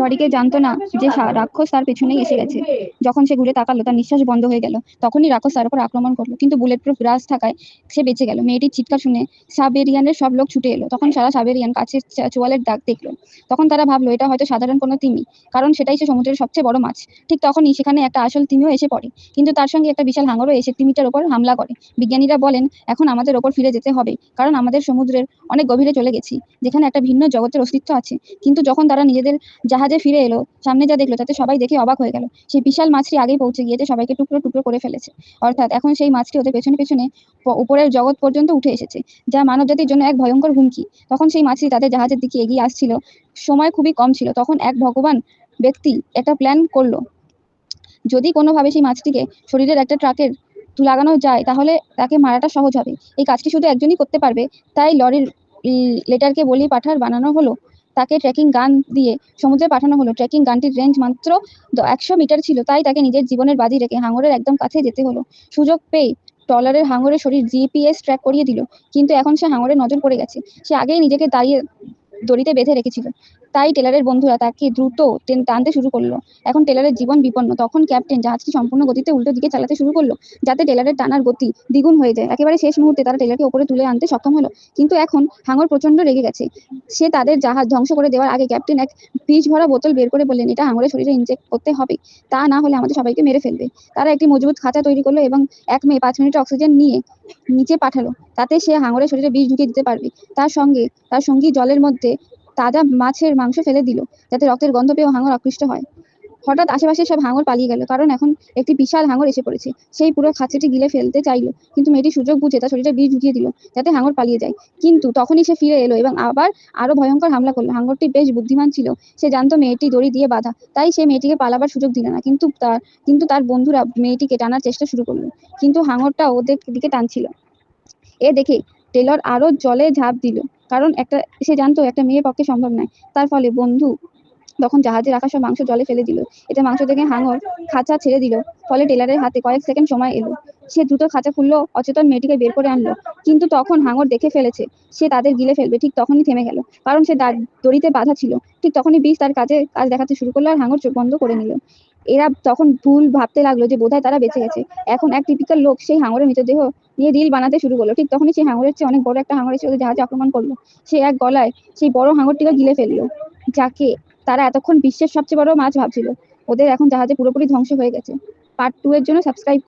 লরিকে জানতো না যে রাক্ষস তার পেছনেই এসে গেছে। যখন সে ঘুরে তাকালো, তার নিঃশ্বাস বন্ধ হয়ে গেল। তখনই রাক্ষস তার উপর আক্রমণ করলো, কিন্তু বুলেট প্রুফ গ্লাস থাকায় সে বেঁচে গেল। মেয়েটির চিৎকার শুনে সাবেরিয়ানের সব লোক ছুটে এলো। তখন সারা সাবেরিয়ান কাছের চোয়ালের দাগ দেখলো। তখন তারা ভাবলো এটা হয়তো সাধারণ কোনো তিমি, কারণ সেটাই সে সমুদ্রের সবচেয়ে বড় মাছ। ঠিক তখনই সেখানে একটা আসল তিমিও এসে পড়ে, কিন্তু তার সঙ্গে একটা বিশাল হাঙরও এসে তিমিটার ওপর হামলা করে। বিজ্ঞানীরা বলেন এখন আমাদের ওপর ফিরে যেতে হবে, কারণ আমাদের সমুদ্রের অনেক গভীরে চলে গেছি, যেখানে একটা ভিন্ন জগতের অস্তিত্ব আছে। কিন্তু যখন তারা নিজেদের জাহাজে ফিরে এলো, সামনে যা দেখলো তাতে সবাই দেখে অবাক হয়ে গেল। সেই বিশাল মাছটি আগেই পৌঁছে গিয়েছে, সবাইকে টুকরো টুকরো করে ফেলেছে। অর্থাৎ এখন সেই মাছটি ওদের পেছনে পেছনে উপরের জগৎ পর্যন্ত উঠে এসেছে, যা মানবজাতির জন্য এক ভয়ঙ্কর হুমকি। তখন সেই মাছটি তাদের জাহাজের দিকে এগিয়ে আসছিল। সময় খুবই কম ছিল। তখন এক ভগবান ব্যক্তি একটা প্ল্যান করলো, যদি কোনোভাবে সেই মাছটিকে শরীরের একটা ট্রাকের লাগানো যায় তাহলে তাকে মারাটা সহজ হবে। এই কাজটি শুধু একজনই করতে পারবে। তাই লরির লেটারকে বলি পাঠার বানানো হলো। তাকে ট্রেকিং গান দিয়ে সমুদ্রে পাঠানো হলো। ট্রেকিং গানটির রেঞ্জ মাত্র 100 মিটার ছিল, তাই তাকে নিজের জীবনের বাজি রেখে হাঙরের একদম কাছে যেতে হলো। সুযোগ পেয়ে ট্রলারের হাঙরের শরীর জিপিএস ট্র্যাক করিয়ে দিল, কিন্তু এখন সে হাঙরের নজর পড়ে গেছে। সে আগেই নিজেকে দাঁড়িয়ে দড়িতে বেঁধে রেখেছিল। তাই টেলারের বন্ধুরা তাকে দ্রুত টানতে শুরু করলো। এখন টেলারের জীবন বিপন্ন। তখন ক্যাপ্টেন জাহাজটি সম্পূর্ণ গতিতে উল্টো দিকে চালাতে শুরু করলো, যাতে টেলারের টানার গতি দ্বিগুণ হয়ে যায়। একেবারে শেষ মুহূর্তে তারা টেলারকে উপরে তুলে আনতে সক্ষম হলো। কিন্তু এখন হাঙর প্রচন্ড রেগে গেছে। সে তাদের জাহাজ ধ্বংস করে দেওয়ার আগে ক্যাপ্টেন এক বিষ ভরা বোতল বের করে বললেন, এটা হাঙরের শরীরে ইনজেক্ট করতে হবে, তা না হলে আমাদের সবাইকে মেরে ফেলবে। তারা একটি মজবুত খাঁচা তৈরি করলো এবং এক মেয়ে 5 মিনিট অক্সিজেন নিয়ে নিচে পাঠালো, তাতে সে হাঙরের শরীরে বিষ ঢুকিয়ে দিতে পারবে। তার সঙ্গী জলের মধ্যে তাজা মাছের মাংস ফেলে দিল, যাতে রক্তের গন্ধ পেয়েও হাঙর আকৃষ্ট হয়। হঠাৎ আশেপাশে সব হাঙর পালিয়ে গেল, কারণ এখন একটি বিশাল হাঙর এসে পড়েছে। সেই পুরো খাঁচাটি গিলে ফেলতে চাইলো, কিন্তু মেয়েটি সুযোগ বুঝে তার শরীরে বিষ ঢুকিয়ে দিল, যাতে হাঙর পালিয়ে যায়। কিন্তু তখনই সে ফিরে এলো এবং আবার আরো ভয়ঙ্কর হামলা করলো। হাঙরটি বেশ বুদ্ধিমান ছিল, সে জানতো মেয়েটি দড়ি দিয়ে বাঁধা, তাই সে মেয়েটিকে পালাবার সুযোগ দিল না। কিন্তু তার বন্ধুরা মেয়েটিকে টানার চেষ্টা শুরু করলো, কিন্তু হাঙরটা ওদের দিকে টানছিল। এ দেখে টেলর আরো জলে ঝাঁপ দিল, কারণ সে জানতো একটা মেয়ের পক্ষে সম্ভব নয়। তার ফলে বন্ধু তখন জাহাজে রাখা সব মাংস জলে ফেলে দিল। এটা মাংস দেখে হাঙর খাঁচা ছেড়ে দিল, ফলে টেলারের হাতে কয়েক সেকেন্ড সময় এলো। সে দ্রুত খাঁচা খুললো, অচেতন মেয়েটিকে বের করে আনলো। কিন্তু তখন হাঙর দেখে ফেলেছে সে তাদের গিলে ফেলবে। ঠিক তখনই থেমে গেল, কারণ সে দড়িতে বাঁধা ছিল। ঠিক তখনই বিষ তার কাজ দেখাতে শুরু করলো, আর হাঙর চোখ বন্ধ করে নিল। এরা তখন ভুল ভাবতে লাগলো যে বোধহয় তারা বেঁচে গেছে। এখন এক টিপিক্যাল লোক সেই হাঙরের মৃতদেহ নিয়ে রিল বানাতে শুরু করলো। ঠিক তখনই সেই হাঙরের চেয়ে অনেক বড় একটা হাঙর এসে ওদের জাহাজে আক্রমণ করলো। সে এক গলায় সেই বড় হাঙরটিকে গিলে ফেললো, যাকে তারা এতক্ষণ বিশ্বের সবচেয়ে বড় মাছ ভাবছিল। ওদের এখন জাহাজে পুরোপুরি ধ্বংস হয়ে গেছে। পার্ট 2 এর জন্য সাবস্ক্রাইব